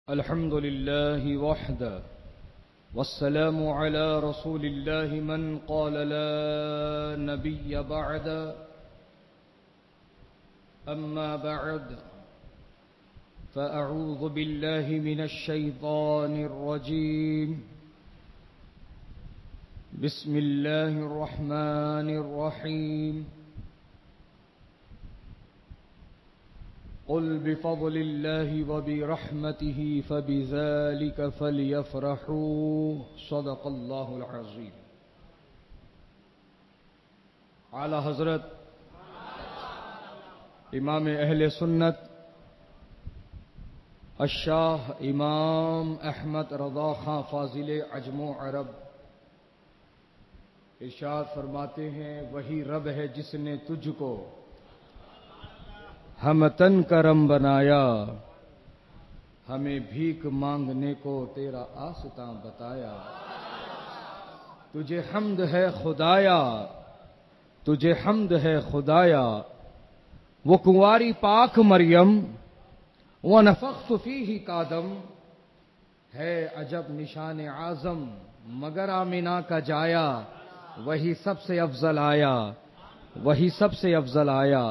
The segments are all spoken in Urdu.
الحمد لله وحده والسلام على رسول الله من قال لا نبي بعد. أما بعد فأعوذ بالله من الشيطان الرجيم. بسم الله الرحمن الرحيم. قل بفضل الله وبرحمته فبذلك فليفرحوا صدق الله العظيم. اعلی حضرت امام اہل سنت الشاہ امام احمد رضا خان فاضل عجم و عرب ارشاد فرماتے ہیں، وہی رب ہے جس نے تجھ کو ہم تن کرم بنایا، ہمیں بھیک مانگنے کو تیرا آستاں بتایا. تجھے حمد ہے خدایا، تجھے حمد ہے خدایا، وہ کنواری پاک مریم ونفخت فیہ کادم، ہے عجب نشان اعظم مگر آمنہ کا جایا. وہی سب سے افضل آیا، وہی سب سے افضل آیا.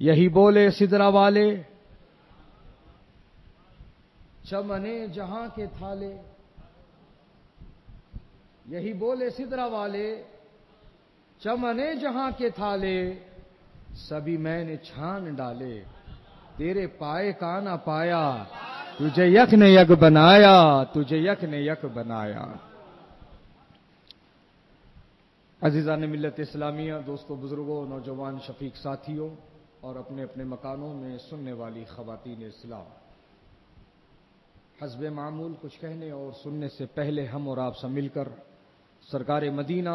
یہی بولے سدرا والے چمنے جہاں کے تھالے، یہی بولے سدرا والے چمنے جہاں کے تھالے، سبھی میں نے چھان ڈالے تیرے پائے کا نہ پایا. تجھے یک نے یک بنایا، تجھے یک نے یک بنایا. عزیزان ملت اسلامیہ، دوستو، بزرگوں، نوجوان شفیق ساتھیوں اور اپنے اپنے مکانوں میں سننے والی خواتین اسلام، حسب معمول کچھ کہنے اور سننے سے پہلے ہم اور آپ سے مل کر سرکار مدینہ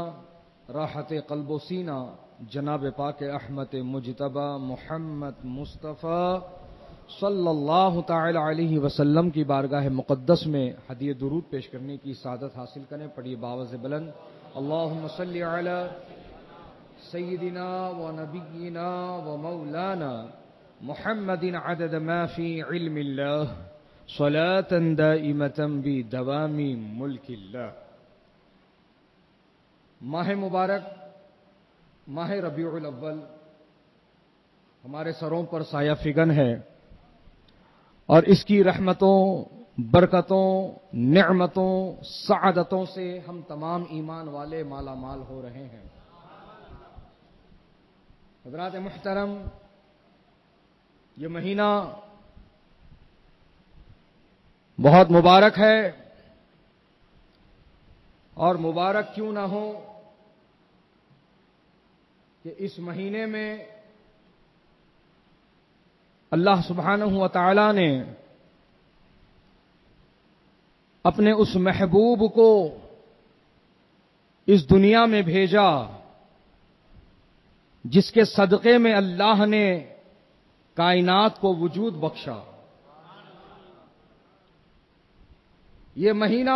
راحت قلب و سینہ جناب پاک احمد مجتبی محمد مصطفیٰ صلی اللہ تعالی علیہ وسلم کی بارگاہ مقدس میں ہدیہ درود پیش کرنے کی سعادت حاصل کریں. پڑھیے باوز بلند، اللہم صلی علی سیدنا و نبینا و مولانا محمد عدد ما فی علم اللہ صلاة دائمة بدوام ملک اللہ. ماہ مبارک ماہ ربیع الاول ہمارے سروں پر سایہ فگن ہے اور اس کی رحمتوں، برکتوں، نعمتوں، سعادتوں سے ہم تمام ایمان والے مالا مال ہو رہے ہیں. حضرات محترم، یہ مہینہ بہت مبارک ہے، اور مبارک کیوں نہ ہو کہ اس مہینے میں اللہ سبحانہ و تعالی نے اپنے اس محبوب کو اس دنیا میں بھیجا جس کے صدقے میں اللہ نے کائنات کو وجود بخشا. یہ مہینہ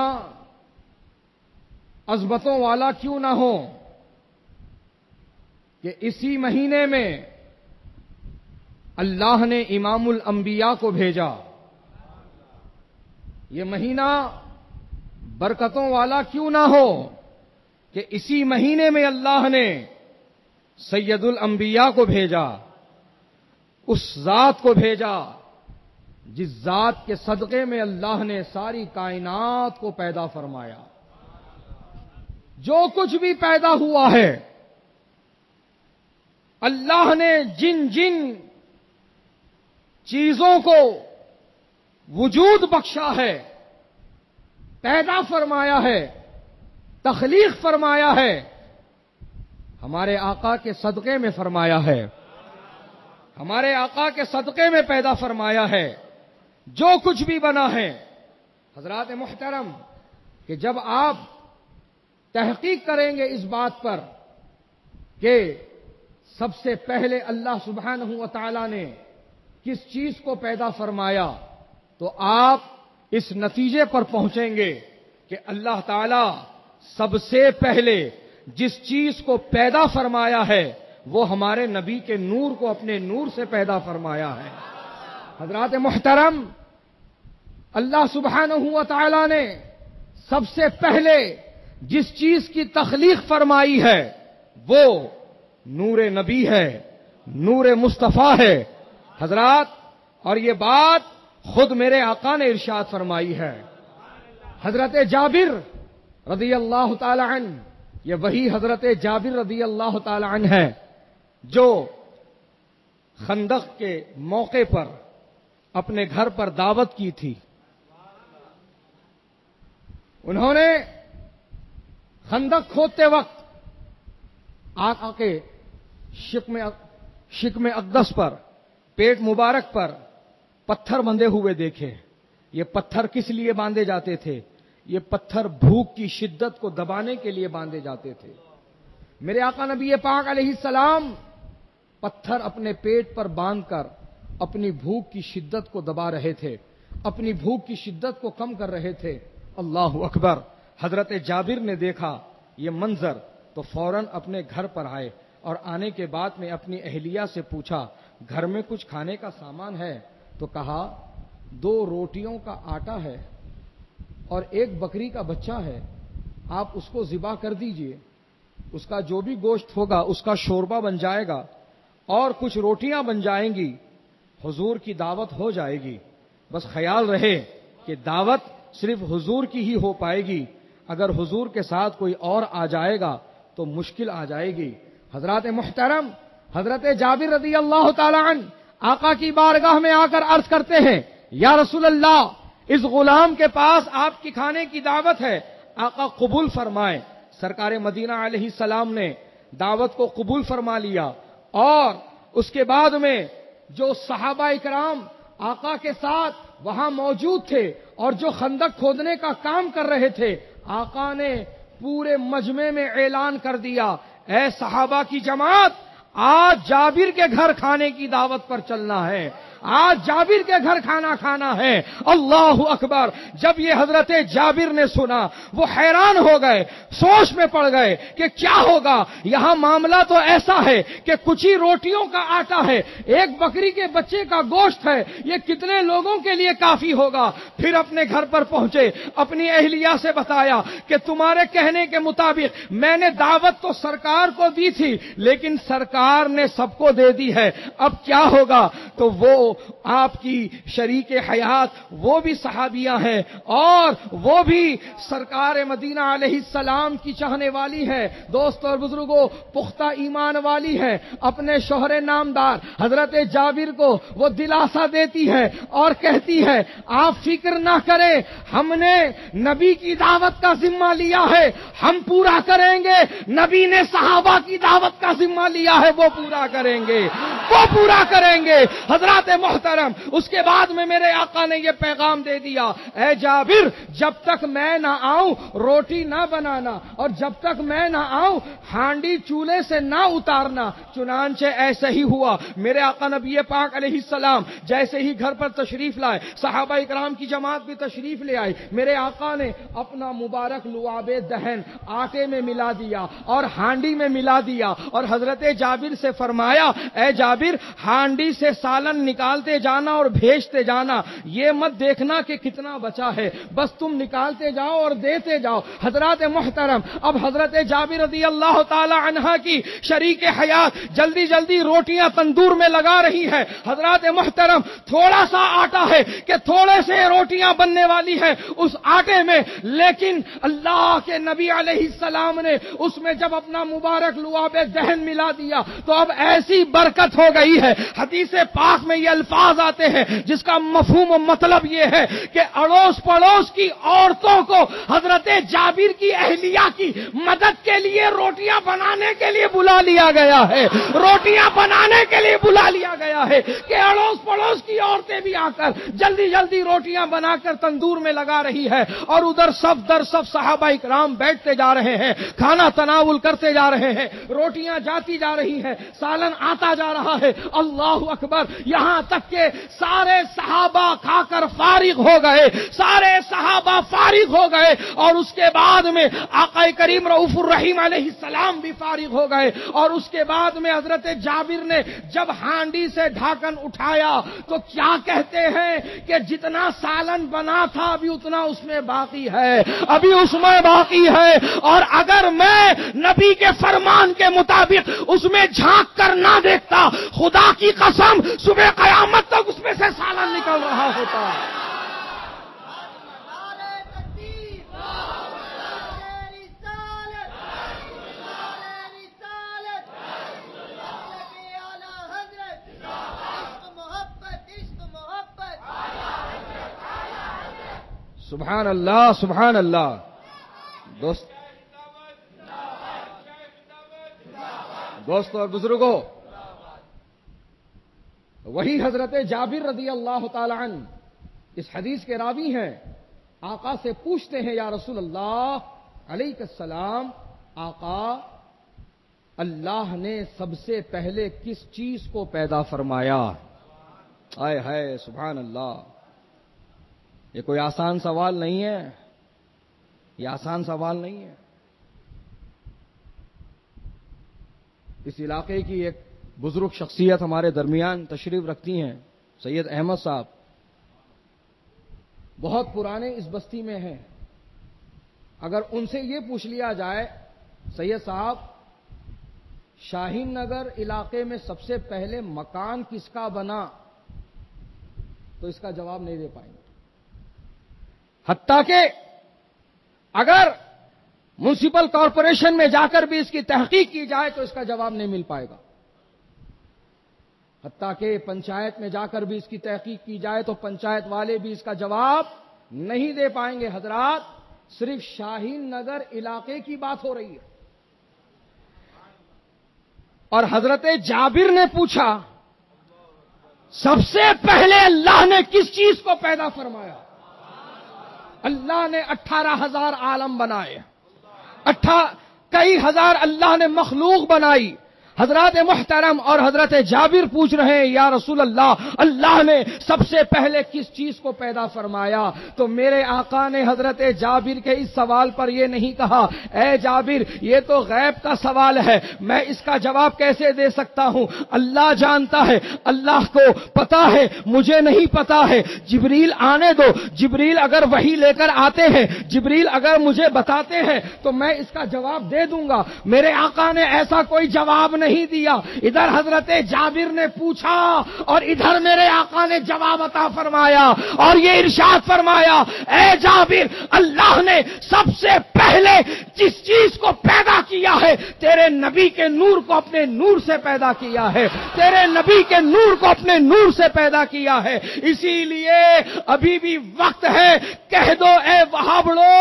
عظمتوں والا کیوں نہ ہو کہ اسی مہینے میں اللہ نے امام الانبیاء کو بھیجا. یہ مہینہ برکتوں والا کیوں نہ ہو کہ اسی مہینے میں اللہ نے سید الانبیاء کو بھیجا، اس ذات کو بھیجا جس ذات کے صدقے میں اللہ نے ساری کائنات کو پیدا فرمایا. جو کچھ بھی پیدا ہوا ہے، اللہ نے جن جن چیزوں کو وجود بخشا ہے، پیدا فرمایا ہے، تخلیق فرمایا ہے، ہمارے آقا کے صدقے میں فرمایا ہے، ہمارے آقا کے صدقے میں پیدا فرمایا ہے. جو کچھ بھی بنا ہے حضرات محترم، کہ جب آپ تحقیق کریں گے اس بات پر کہ سب سے پہلے اللہ سبحانہ و تعالی نے کس چیز کو پیدا فرمایا، تو آپ اس نتیجے پر پہنچیں گے کہ اللہ تعالی سب سے پہلے جس چیز کو پیدا فرمایا ہے وہ ہمارے نبی کے نور کو اپنے نور سے پیدا فرمایا ہے. حضرات محترم، اللہ سبحانہ و تعالی نے سب سے پہلے جس چیز کی تخلیق فرمائی ہے وہ نور نبی ہے، نور مصطفیٰ ہے حضرات. اور یہ بات خود میرے آقا نے ارشاد فرمائی ہے. حضرت جابر رضی اللہ تعالی عنہ، یہ وہی حضرت جابر رضی اللہ تعالی عنہ ہے جو خندق کے موقع پر اپنے گھر پر دعوت کی تھی. انہوں نے خندق کھودتے وقت آقا کے شکم اقدس پر، پیٹ مبارک پر پتھر بندھے ہوئے دیکھے. یہ پتھر کس لیے باندھے جاتے تھے؟ یہ پتھر بھوک کی شدت کو دبانے کے لیے باندھے جاتے تھے. میرے آقا نبی پاک علیہ السلام پتھر اپنے پیٹ پر باندھ کر اپنی بھوک کی شدت کو دبا رہے تھے، اپنی بھوک کی شدت کو کم کر رہے تھے. اللہ اکبر. حضرت جابر نے دیکھا یہ منظر تو فوراً اپنے گھر پر آئے اور آنے کے بعد میں اپنی اہلیہ سے پوچھا گھر میں کچھ کھانے کا سامان ہے؟ تو کہا 2 روٹیوں کا آٹا ہے اور 1 بکری کا بچہ ہے، آپ اس کو ذبح کر دیجئے، اس کا جو بھی گوشت ہوگا اس کا شوربہ بن جائے گا اور کچھ روٹیاں بن جائیں گی، حضور کی دعوت ہو جائے گی. بس خیال رہے کہ دعوت صرف حضور کی ہی ہو پائے گی، اگر حضور کے ساتھ کوئی اور آ جائے گا تو مشکل آ جائے گی. حضرات محترم، حضرت جابر رضی اللہ تعالی عنہ آقا کی بارگاہ میں آ کر عرض کرتے ہیں یا رسول اللہ، اس غلام کے پاس آپ کی کھانے کی دعوت ہے، آقا قبول فرمائیں. سرکار مدینہ علیہ السلام نے دعوت کو قبول فرما لیا اور اس کے بعد میں جو صحابہ اکرام آقا کے ساتھ وہاں موجود تھے اور جو خندق کھودنے کا کام کر رہے تھے، آقا نے پورے مجمع میں اعلان کر دیا اے صحابہ کی جماعت، آج جابر کے گھر کھانے کی دعوت پر چلنا ہے، آج جابر کے گھر کھانا کھانا ہے. اللہ اکبر. جب یہ حضرت جابر نے سنا وہ حیران ہو گئے، سوچ میں پڑ گئے کہ کیا ہوگا. یہاں معاملہ تو ایسا ہے کہ کچھ ہی روٹیوں کا آٹا ہے، 1 بکری کے بچے کا گوشت ہے، یہ کتنے لوگوں کے لیے کافی ہوگا. پھر اپنے گھر پر پہنچے، اپنی اہلیہ سے بتایا کہ تمہارے کہنے کے مطابق میں نے دعوت تو سرکار کو دی تھی لیکن سرکار نے سب کو دے دی ہے، اب کیا ہوگا. تو وہ آپ کی شریک حیات وہ بھی صحابیہ ہیں اور وہ بھی سرکار مدینہ علیہ السلام کی چاہنے والی ہے، دوست اور بزرگوں پختہ ایمان والی ہے. اپنے شوہر نامدار حضرت جابر کو وہ دلاسا دیتی ہے اور کہتی ہے آپ فکر نہ کریں، ہم نے نبی کی دعوت کا ذمہ لیا ہے، ہم پورا کریں گے. نبی نے صحابہ کی دعوت کا ذمہ لیا ہے، وہ پورا کریں گے، وہ پورا کریں گے. حضرات محترم، اس کے بعد میں میرے آقا نے یہ پیغام دے دیا اے جابر، جب تک میں نہ آؤں روٹی نہ بنانا اور جب تک میں نہ آؤں ہانڈی چولہے سے نہ اتارنا. چنانچہ ایسے ہی ہوا. میرے آقا نبی پاک علیہ السلام جیسے ہی گھر پر تشریف لائے، صحابہ اکرام کی جماعت بھی تشریف لے آئی. میرے آقا نے اپنا مبارک لعاب دہن آٹے میں ملا دیا اور ہانڈی میں ملا دیا اور حضرت جابر سے فرمایا اے جابر، ہانڈی سے سالن نکالتے جانا اور بھیجتے جانا، یہ مت دیکھنا کہ کتنا بچا ہے، بس تم نکالتے جاؤ اور دیتے جاؤ. حضرات محترم، اب حضرت جابر رضی اللہ تعالی عنہ کی شریک حیات جلدی جلدی روٹیاں تندور میں لگا رہی ہے. حضرات محترم، تھوڑا سا آٹا ہے کہ تھوڑے سے روٹیاں بننے والی ہے اس آٹے میں، لیکن اللہ کے نبی علیہ السلام نے اس میں جب اپنا مبارک لعاب دہن ملا دیا تو اب ایسی برکت ہو گئی ہے. حدیث پاک میں یہ الفاظ آتے ہیں جس کا مفہوم و مطلب یہ ہے کہ اڑوس پڑوس کی عورتوں کو حضرت جابر کی اہلیہ کی مدد کے لیے روٹیاں بنانے کے لیے بلا لیا گیا ہے، روٹیاں بنانے کے لیے بلا لیا گیا ہے کہ اڑوس پڑوس کی عورتیں بھی آ کر جلدی جلدی روٹیاں بنا کر تندور میں لگا رہی ہے اور ادھر صف در صف صحابہ اکرام بیٹھتے جا رہے ہیں، کھانا تناول کرتے جا رہے ہیں، روٹیاں جاتی جا رہی ہیں، سالن آتا جا رہا ہے. اللہ اکبر. یہاں تک کہ سارے صحابہ کھا کر فارغ ہو گئے، سارے صحابہ فارغ ہو گئے، اور اس کے بعد میں آقا کریم رؤوف الرحیم علیہ السلام بھی فارغ ہو گئے، اور اس کے بعد میں حضرت جابر نے جب ہانڈی سے ڈھاکن اٹھایا تو کیا کہتے ہیں کہ جتنا سالن بنا تھا ابھی اتنا اس میں باقی ہے، ابھی اس میں باقی ہے، اور اگر میں نبی کے فرمان کے مطابق اس میں جھانک کر نہ دیکھتا، خدا کی قسم صبح قیامت تک اس میں سے سالن نکل رہا ہوتا۔ سبحان اللہ، سبحان اللہ۔ دوستو اور بزرگوں، وہی حضرت جابر رضی اللہ تعالی عنہ اس حدیث کے راوی ہیں، آقا سے پوچھتے ہیں یا رسول اللہ علیہ السلام، آقا اللہ نے سب سے پہلے کس چیز کو پیدا فرمایا؟ آئے ہائے سبحان اللہ، یہ کوئی آسان سوال نہیں ہے، یہ آسان سوال نہیں ہے۔ اس علاقے کی ایک بزرگ شخصیت ہمارے درمیان تشریف رکھتی ہیں، سید احمد صاحب، بہت پرانے اس بستی میں ہیں۔ اگر ان سے یہ پوچھ لیا جائے سید صاحب شاہین نگر علاقے میں سب سے پہلے مکان کس کا بنا، تو اس کا جواب نہیں دے پائیں گے، حتیٰ کہ اگر میونسپل کارپوریشن میں جا کر بھی اس کی تحقیق کی جائے تو اس کا جواب نہیں مل پائے گا، حتیٰ کہ پنچایت میں جا کر بھی اس کی تحقیق کی جائے تو پنچایت والے بھی اس کا جواب نہیں دے پائیں گے۔ حضرات، صرف شاہین نگر علاقے کی بات ہو رہی ہے، اور حضرت جابر نے پوچھا سب سے پہلے اللہ نے کس چیز کو پیدا فرمایا؟ اللہ نے 18,000 عالم بنائے، کئی ہزار اللہ نے مخلوق بنائی۔ حضرات محترم اور حضرت جابر پوچھ رہے ہیں یا رسول اللہ، اللہ نے سب سے پہلے کس چیز کو پیدا فرمایا؟ تو میرے آقا نے حضرت جابر کے اس سوال پر یہ نہیں کہا اے جابر یہ تو غیب کا سوال ہے، میں اس کا جواب کیسے دے سکتا ہوں، اللہ جانتا ہے، اللہ کو پتا ہے، مجھے نہیں پتا ہے، جبریل آنے دو، جبریل اگر وحی لے کر آتے ہیں، جبریل اگر مجھے بتاتے ہیں تو میں اس کا جواب دے دوں گا۔ میرے آقا نے ایسا کوئی جواب نہیں دیا، ادھر حضرت جابر نے پوچھا اور ادھر میرے آقا نے جواب عطا فرمایا، اور یہ ارشاد فرمایا اے جابر اللہ نے سب سے پہلے جس چیز کو پیدا کیا ہے تیرے نبی کے نور کو اپنے نور سے پیدا کیا ہے، تیرے نبی کے نور کو اپنے نور سے پیدا کیا ہے۔ اسی لیے ابھی بھی وقت ہے، کہہ دو اے وہابڑو،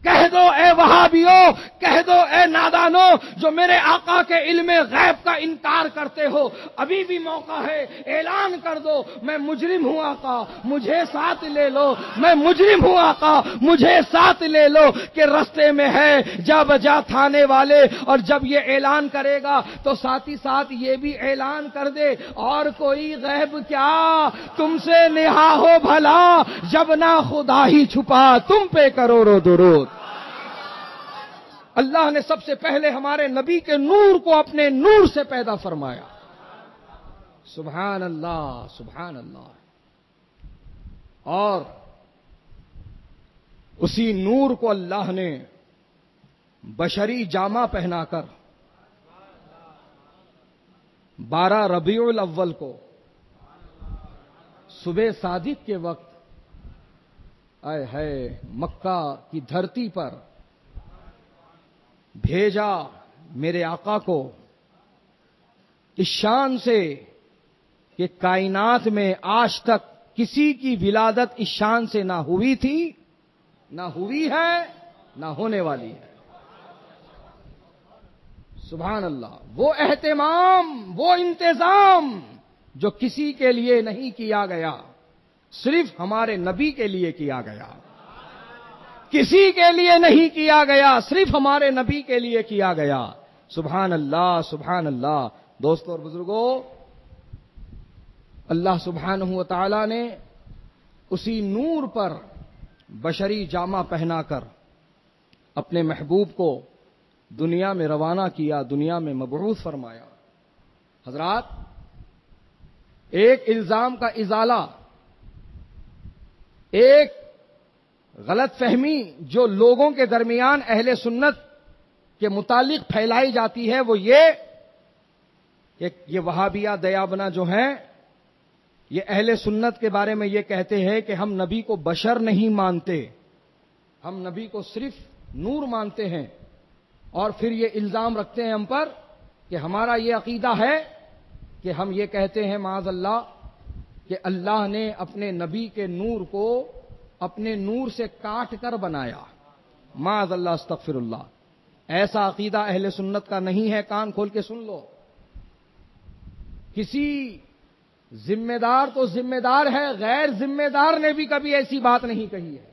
کہہ دو اے وہابیوں، کہہ دو اے نادانو جو میرے آقا کے علم غیب کا انکار کرتے ہو، ابھی بھی موقع ہے، اعلان کر دو میں مجرم ہوں آقا مجھے ساتھ لے لو، میں مجرم ہوں آقا مجھے ساتھ لے لو، کہ رستے میں ہے جا بجا تھانے والے، اور جب یہ اعلان کرے گا تو ساتھ ہی ساتھ یہ بھی اعلان کر دے اور کوئی غیب کیا تم سے نہا ہو بھلا، جب نہ خدا ہی چھپا تم پہ کروڑوں درود۔ اللہ نے سب سے پہلے ہمارے نبی کے نور کو اپنے نور سے پیدا فرمایا۔ سبحان اللہ، سبحان اللہ۔ اور اسی نور کو اللہ نے بشری جامہ پہنا کر 12 ربیع الاول کو صبح صادق کے وقت آئے ہے مکہ کی دھرتی پر بھیجا میرے آقا کو اس شان سے کہ کائنات میں آج تک کسی کی ولادت اس شان سے نہ ہوئی تھی، نہ ہوئی ہے، نہ ہونے والی ہے۔ سبحان اللہ۔ وہ اہتمام، وہ انتظام جو کسی کے لیے نہیں کیا گیا، صرف ہمارے نبی کے لیے کیا گیا، کسی کے لیے نہیں کیا گیا، صرف ہمارے نبی کے لیے کیا گیا۔ سبحان اللہ، سبحان اللہ۔ دوستو اور بزرگوں، اللہ سبحانہ و تعالی نے اسی نور پر بشری جامہ پہنا کر اپنے محبوب کو دنیا میں روانہ کیا، دنیا میں مبعوث فرمایا۔ حضرات، ایک الزام کا ازالہ، ایک غلط فہمی جو لوگوں کے درمیان اہل سنت کے متعلق پھیلائی جاتی ہے، وہ یہ وہابیہ دیابنا جو ہیں، یہ اہل سنت کے بارے میں یہ کہتے ہیں کہ ہم نبی کو بشر نہیں مانتے، ہم نبی کو صرف نور مانتے ہیں، اور پھر یہ الزام رکھتے ہیں ہم پر کہ ہمارا یہ عقیدہ ہے کہ ہم یہ کہتے ہیں معاذ اللہ کہ اللہ نے اپنے نبی کے نور کو اپنے نور سے کاٹ کر بنایا۔ معاذ اللہ، استغفر اللہ۔ ایسا عقیدہ اہل سنت کا نہیں ہے، کان کھول کے سن لو۔ کسی ذمہ دار تو ذمہ دار ہے، غیر ذمہ دار نے بھی کبھی ایسی بات نہیں کہی ہے۔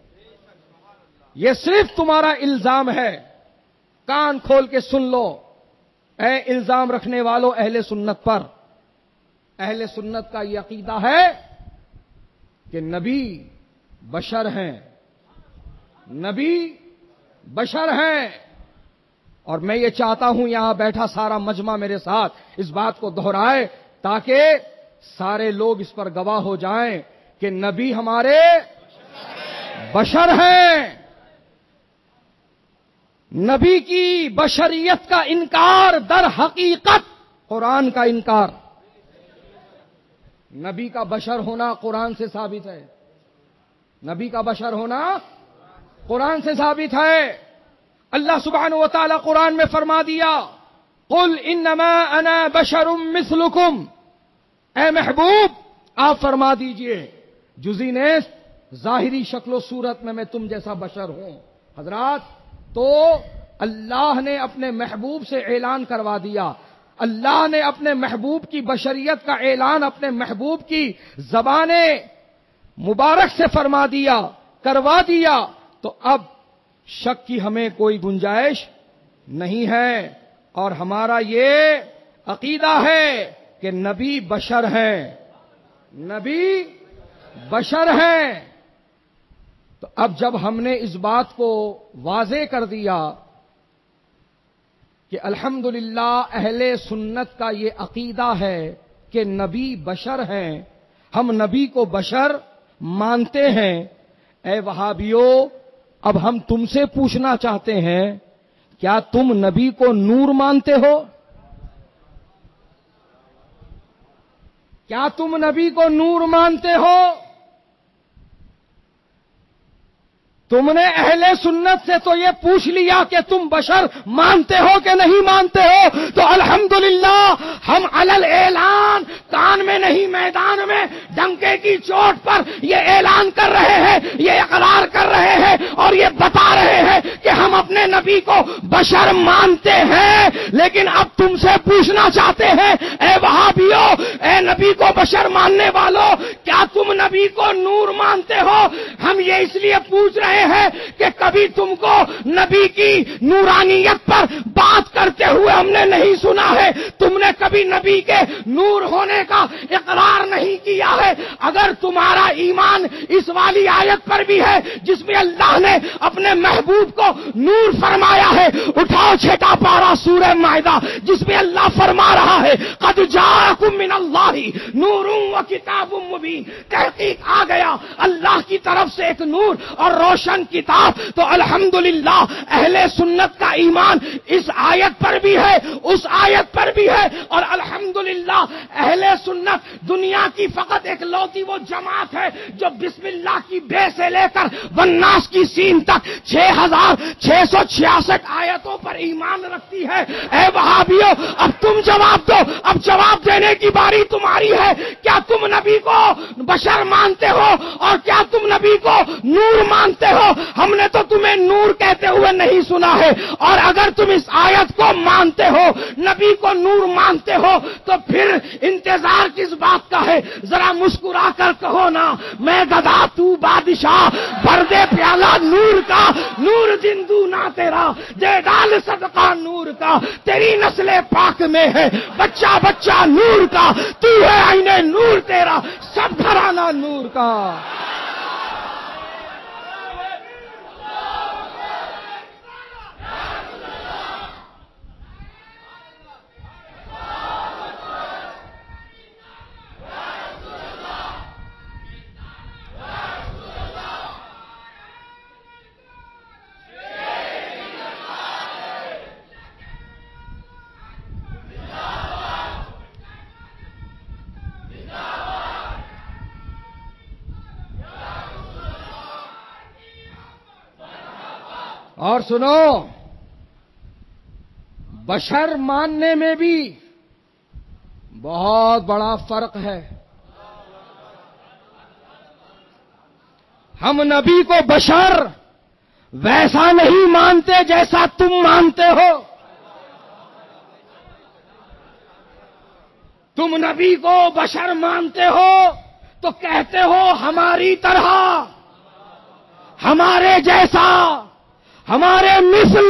یہ صرف تمہارا الزام ہے، کان کھول کے سن لو۔ اے الزام رکھنے والوں اہل سنت پر، اہل سنت کا یہ عقیدہ ہے کہ نبی بشر ہیں، نبی بشر ہیں۔ اور میں یہ چاہتا ہوں یہاں بیٹھا سارا مجمع میرے ساتھ اس بات کو دہرائے تاکہ سارے لوگ اس پر گواہ ہو جائیں کہ نبی ہمارے بشر ہیں۔ نبی کی بشریت کا انکار در حقیقت قرآن کا انکار۔ نبی کا بشر ہونا قرآن سے ثابت ہے، نبی کا بشر ہونا قرآن سے ثابت ہے۔ اللہ سبحانہ و تعالی قرآن میں فرما دیا، قل انما انا بشر مثلکم، اے محبوب آپ فرما دیجئے جزی نیست ظاہری شکل و صورت میں تم جیسا بشر ہوں۔ حضرات، تو اللہ نے اپنے محبوب سے اعلان کروا دیا، اللہ نے اپنے محبوب کی بشریت کا اعلان اپنے محبوب کی زبان مبارک سے فرما دیا، کروا دیا، تو اب شک کی ہمیں کوئی گنجائش نہیں ہے۔ اور ہمارا یہ عقیدہ ہے کہ نبی بشر ہیں، نبی بشر ہیں۔ تو اب جب ہم نے اس بات کو واضح کر دیا کہ الحمدللہ اہل سنت کا یہ عقیدہ ہے کہ نبی بشر ہیں، ہم نبی کو بشر مانتے ہیں، اے وہابیو اب ہم تم سے پوچھنا چاہتے ہیں، کیا تم نبی کو نور مانتے ہو؟ کیا تم نبی کو نور مانتے ہو؟ تم نے اہل سنت سے تو یہ پوچھ لیا کہ تم بشر مانتے ہو کہ نہیں مانتے ہو، تو الحمدللہ ہم علل اعلان، کان میں نہیں میدان میں ڈنکے کی چوٹ پر یہ اعلان کر رہے ہیں، یہ اقرار کر رہے ہیں اور یہ بتا رہے ہیں کہ ہم اپنے نبی کو بشر مانتے ہیں۔ لیکن اب تم سے پوچھنا چاہتے ہیں، اے وہابیو، اے نبی کو بشر ماننے والوں، کیا تم نبی کو نور مانتے ہو؟ ہم یہ اس لیے پوچھ رہے ہیں کہ کبھی تم کو نبی کی نورانیت پر بات کرتے ہوئے ہم نے نہیں سنا ہے، تم نے کبھی نبی کے نور ہونے کا اقرار نہیں کیا ہے۔ اگر تمہارا ایمان اس والی آیت پر بھی ہے جس میں اللہ نے اپنے محبوب کو نور فرمایا ہے، اٹھاؤ چھٹا پارا سورہ مائدہ جس میں اللہ فرما رہا ہے، قد جاءکم من اللہ نور و کتاب مبین، تحقیق آ گیا اللہ کی طرف سے ایک نور اور روشن کتاب۔ تو الحمدللہ اہل سنت کا ایمان اس آیت پر بھی ہے، اس آیت پر بھی ہے، اور الحمدللہ اہل سنت دنیا کی فقط ایک لوتی وہ جماعت ہے جو بسم اللہ کی بے سے لے کر والناس کی سین تک 6666 آیتوں پر ایمان رکھتی ہے۔ اے وہابیو، اب تم جواب دو، اب جواب دینے کی باری تمہاری ہے۔ کیا تم نبی کو بشر مانتے ہو اور کیا تم نبی کو نور مانتے ہو؟ ہم نے تو تمہیں نور کہتے ہوئے نہیں سنا ہے، اور اگر تم اس آیت کو مانتے ہو، نبی کو نور مانتے ہو، تو پھر انتظار کس بات کا ہے؟ ذرا مسکرا کر کہو نا، میں گدا تو بادشاہ، بھر دے پیالہ نور کا، نور جندو نہ تیرا دے ڈال صدقہ نور کا، تیری نسل پاک میں ہے بچہ بچہ نور کا، تو ہے عین نور تیرا سب گھرانہ نور کا۔ اور سنو، بشر ماننے میں بھی بہت بڑا فرق ہے۔ ہم نبی کو بشر ویسا نہیں مانتے جیسا تم مانتے ہو۔ تم نبی کو بشر مانتے ہو تو کہتے ہو ہماری طرح، ہمارے جیسا، ہمارے مثل۔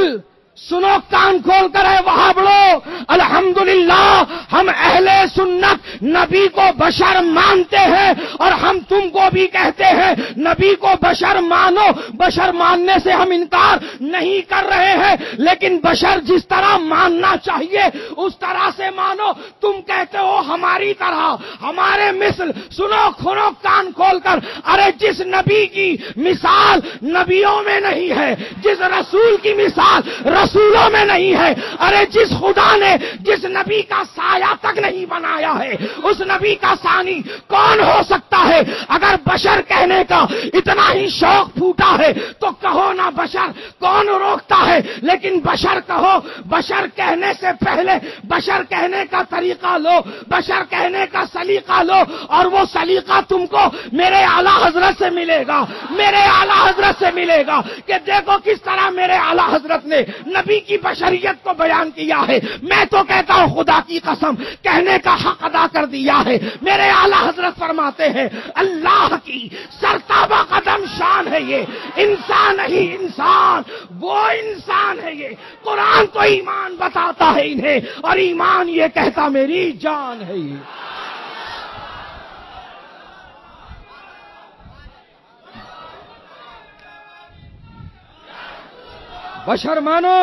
سنو کان کھول کر ہے وہاں بڑھو، الحمدللہ ہم اہل سنت نبی کو بشر مانتے ہیں، اور ہم تم کو بھی کہتے ہیں نبی کو بشر مانو۔ بشر ماننے سے ہم انکار نہیں کر رہے ہیں، لیکن بشر جس طرح ماننا چاہیے اس طرح سے مانو۔ تم کہتے ہو ہماری طرح، ہمارے مثل۔ سنو کھولو کان کھول کر، ارے جس نبی کی مثال نبیوں میں نہیں ہے، جس رسول کی مثال رسولوں میں نہیں ہے، ارے جس خدا نے جس نبی کا سایہ تک نہیں بنایا ہے، اس نبی کا ثانی کون ہو سکتا ہے؟ اگر بشر کہنے کا اتنا ہی شوق پھوٹا ہے تو کہو نا بشر، کون روکتا ہے؟ لیکن بشر کہو، بشر کہنے سے پہلے بشر کہنے کا طریقہ لو، بشر کہنے کا سلیقہ لو، اور وہ سلیقہ تم کو میرے اعلیٰ حضرت سے ملے گا، میرے اعلیٰ حضرت سے ملے گا کہ دیکھو کس طرح میرے اعلیٰ حضرت نے نبی کی بشریت کو بیان کیا ہے۔ میں تو کہتا ہوں خدا کی قسم کہنے کا حق ادا کر دیا ہے۔ میرے اعلیٰ حضرت فرماتے ہیں اللہ کی سرتابہ قدم شان ہے یہ، انسان نہیں انسان، وہ انسان ہے یہ۔ قرآن تو ایمان بتاتا ہے انہیں، اور ایمان یہ کہتا میری جان ہے یہ۔ بشر مانو،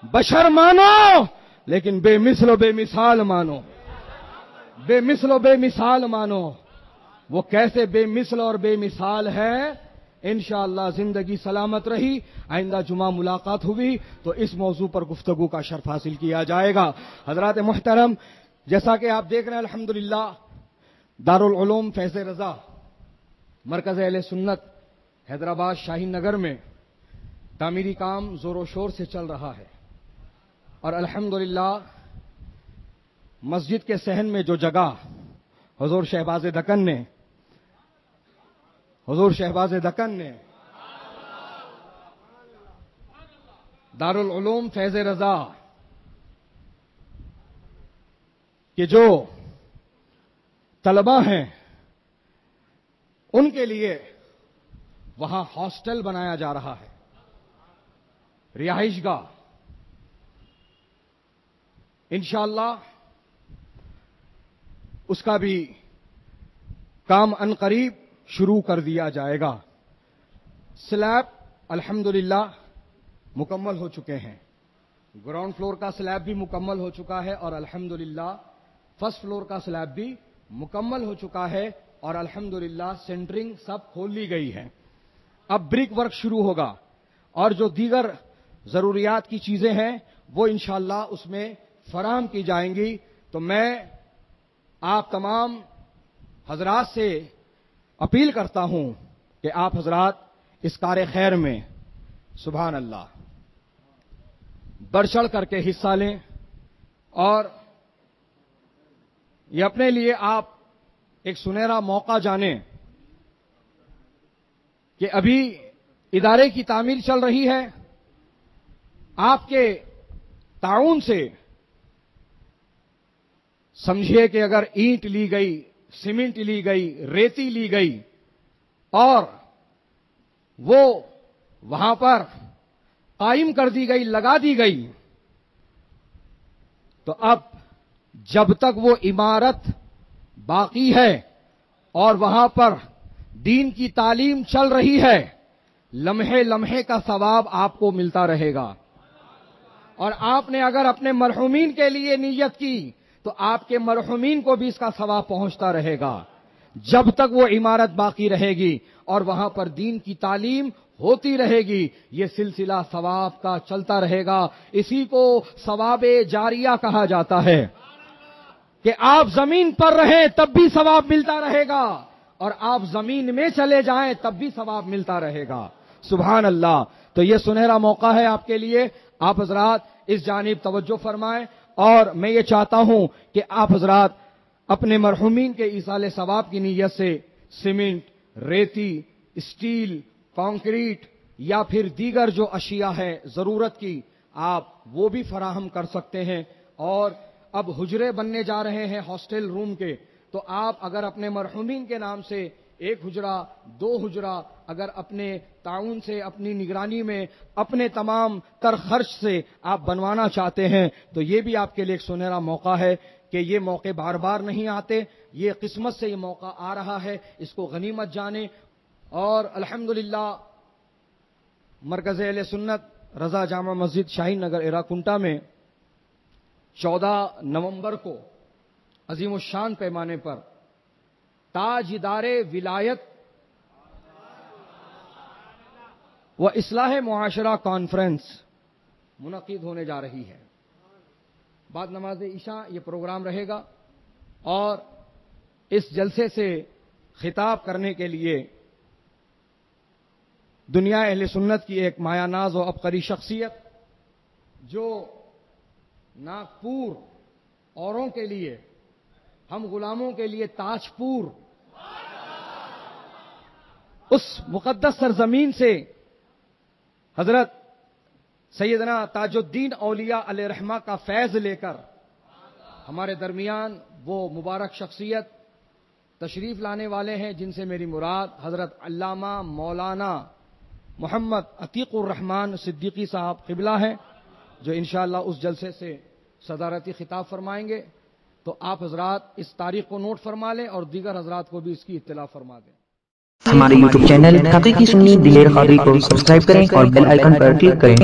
بشر مانو، لیکن بے مثل و بے مثال مانو، بے مثل و بے مثال مانو۔ وہ کیسے بے مثل اور بے مثال ہے؟ انشاءاللہ زندگی سلامت رہی، آئندہ جمعہ ملاقات ہوئی تو اس موضوع پر گفتگو کا شرف حاصل کیا جائے گا۔ حضرات محترم، جیسا کہ آپ دیکھ رہے ہیں الحمدللہ دارالعلوم فیض رضا مرکز اہل سنت حیدرآباد شاہین نگر میں تعمیری کام زور و شور سے چل رہا ہے، اور الحمدللہ مسجد کے صحن میں جو جگہ حضور شہباز دکن نے دارالعلوم فیض رضا کے جو طلباء ہیں ان کے لیے وہاں ہاسٹل بنایا جا رہا ہے، رہائش گاہ۔ انشاءاللہ اس کا بھی کام عنقریب شروع کر دیا جائے گا۔ سلیب الحمدللہ مکمل ہو چکے ہیں، گراؤنڈ فلور کا سلیب بھی مکمل ہو چکا ہے، اور الحمدللہ فرسٹ فلور کا سلیب بھی مکمل ہو چکا ہے، اور الحمدللہ سینٹرنگ سب کھول لی گئی ہے۔ اب بریک ورک شروع ہوگا، اور جو دیگر ضروریات کی چیزیں ہیں وہ انشاءاللہ اس میں فراہم کی جائیں گی۔ تو میں آپ تمام حضرات سے اپیل کرتا ہوں کہ آپ حضرات اس کار خیر میں سبحان اللہ بڑھ چڑھ کر کے حصہ لیں، اور یہ اپنے لیے آپ ایک سنہرا موقع جانیں کہ ابھی ادارے کی تعمیر چل رہی ہے، آپ کے تعاون سے سمجھیے کہ اگر اینٹ لی گئی، سیمنٹ لی گئی، ریتی لی گئی، اور وہ وہاں پر قائم کر دی گئی، لگا دی گئی، تو اب جب تک وہ عمارت باقی ہے اور وہاں پر دین کی تعلیم چل رہی ہے، لمحے لمحے کا ثواب آپ کو ملتا رہے گا. اور آپ نے اگر اپنے مرحومین کے لیے نیت کی تو آپ کے مرحومین کو بھی اس کا ثواب پہنچتا رہے گا جب تک وہ عمارت باقی رہے گی اور وہاں پر دین کی تعلیم ہوتی رہے گی. یہ سلسلہ ثواب کا چلتا رہے گا. اسی کو ثواب جاریہ کہا جاتا ہے کہ آپ زمین پر رہیں تب بھی ثواب ملتا رہے گا اور آپ زمین میں چلے جائیں تب بھی ثواب ملتا رہے گا. سبحان اللہ. تو یہ سنہرا موقع ہے آپ کے لیے. آپ حضرات اس جانب توجہ فرمائیں اور میں یہ چاہتا ہوں کہ آپ حضرات اپنے مرحومین کے ایصال ثواب کی نیت سے سیمنٹ، ریتی، اسٹیل، کانکریٹ یا پھر دیگر جو اشیاء ہے ضرورت کی، آپ وہ بھی فراہم کر سکتے ہیں. اور اب حجرے بننے جا رہے ہیں ہاسٹل روم کے، تو آپ اگر اپنے مرحومین کے نام سے 1 حجرہ 2 حجرہ اگر اپنے تعاون سے، اپنی نگرانی میں، اپنے تمام تر خرچ سے آپ بنوانا چاہتے ہیں تو یہ بھی آپ کے لیے ایک سنہرا موقع ہے کہ یہ موقع بار بار نہیں آتے. یہ قسمت سے یہ موقع آ رہا ہے، اس کو غنیمت جانیں. اور الحمدللہ مرکز اہل سنت رضا جامع مسجد شاہین نگر ایراکنٹا میں 14 نومبر کو عظیم الشان پیمانے پر تاجدار ولایت و اصلاح معاشرہ کانفرنس منعقد ہونے جا رہی ہے. بعد نماز عشاء یہ پروگرام رہے گا اور اس جلسے سے خطاب کرنے کے لیے دنیا اہل سنت کی ایک مایہ ناز و عبقری شخصیت جو ناگپور اوروں کے لیے، ہم غلاموں کے لیے تاج پور، اس مقدس سرزمین سے حضرت سیدنا تاج الدین اولیاء علیہ رحمہ کا فیض لے کر ہمارے درمیان وہ مبارک شخصیت تشریف لانے والے ہیں جن سے میری مراد حضرت علامہ مولانا محمد عتیق الرحمن صدیقی صاحب قبلہ ہیں، جو انشاءاللہ اس جلسے سے صدارتی خطاب فرمائیں گے. تو آپ حضرات اس تاریخ کو نوٹ فرما لیں اور دیگر حضرات کو بھی اس کی اطلاع فرما دیں. ہمارے YouTube چینل حقیقی سنی دلیر قادری کو سبسکرائب کریں اور بیل آئیکن پر کلک کریں.